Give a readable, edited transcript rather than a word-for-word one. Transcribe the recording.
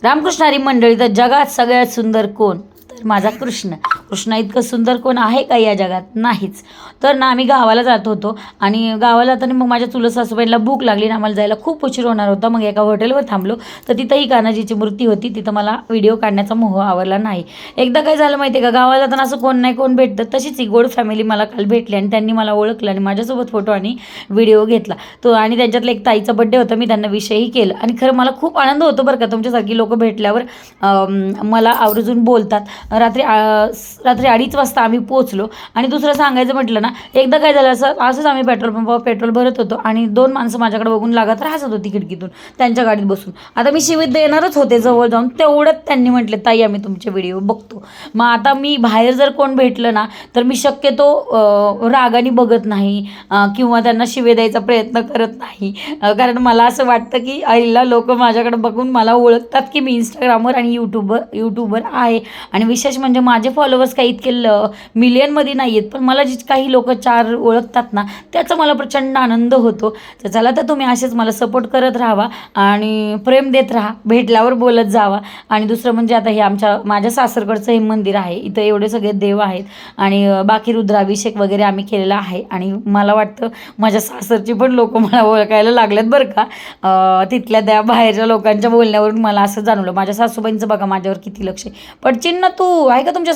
रामकृष्ण हरी मंडळी. तर जगात सगळ्यात सुंदर कोण? तर माझा कृष्ण. कृष्ण इतकं सुंदर कोण आहे का या जगात? नाहीच. तर ना आम्ही गावाला जात होतो आणि गावाला जाताना मग माझ्या चुलत सासूबाईंना भूक लागली आणि आम्हाला जायला खूप उशीर होणार होता. मग एका हॉटेलवर थांबलो तर तिथंही कान्हाजीची मूर्ती होती. तिथं मला व्हिडिओ काढण्याचा मोह आवरला नाही. एकदा काय झालं माहिती आहे का, गावाला जाताना असं कोण नाही कोण भेटतं, तशीच ही गोड फॅमिली मला काल भेटली आणि त्यांनी मला ओळखलं आणि माझ्यासोबत फोटो आणि व्हिडिओ घेतला तो. आणि त्यांच्यातला एक ताईचा बड्डे होता, मी त्यांना विषयही केलं आणि खरं मला खूप आनंद होतो बरं का. तुमच्यासारखी लोकं भेटल्यावर मला आवर्जून बोलतात. रात्री 2:30 वाजता आम्ही पोचलो. आणि दुसरं सांगायचं म्हटलं ना, एकदा काय झालं, असंच आम्ही पेट्रोल पंपावर पेट्रोल भरत होतो आणि 2 माणसं माझ्याकडे बघून लागत राहत होती खिडकीतून त्यांच्या गाडीत बसून. आता मी शिवीत देणारच होते जवळ जाऊन, तेवढ्यात त्यांनी म्हटले, ताई आम्ही तुमचे व्हिडिओ बघतो. मग आता मी बाहेर जर कोण भेटलं ना तर मी शक्यतो रागाने बघत नाही किंवा त्यांना शिवे द्यायचा प्रयत्न करत नाही. कारण मला असं वाटतं की आईला लोक माझ्याकडे बघून मला ओळखतात की मी इंस्टाग्रामवर आणि यूट्यूबर आहे. आणि विशेष म्हणजे माझे फॉलोअर्स काही इतके मिलियनमध्ये नाही आहेत, पण मला जी काही लोक 4 ओळखतात ना, त्याचा मला प्रचंड आनंद होतो. तर चला, तर तुम्ही असेच मला सपोर्ट करत राहावा आणि प्रेम देत राहा, भेटल्यावर बोलत जावा. आणि दुसरं म्हणजे आता हे माझ्या सासरकडचं हे मंदिर आहे, इथं एवढे सगळे देव आहेत आणि बाकी रुद्राभिषेक वगैरे आम्ही केलेला आहे. आणि मला वाटतं माझ्या सासरची पण लोक मला ओळखायला लागलेत बरं का. तिथल्या त्या बाहेरच्या लोकांच्या बोलण्यावरून मला असं जाणवलं. माझ्या सासूबाईंचं बघा माझ्यावर किती लक्ष आहे. पण चिन्ह तू आहे का तुमच्या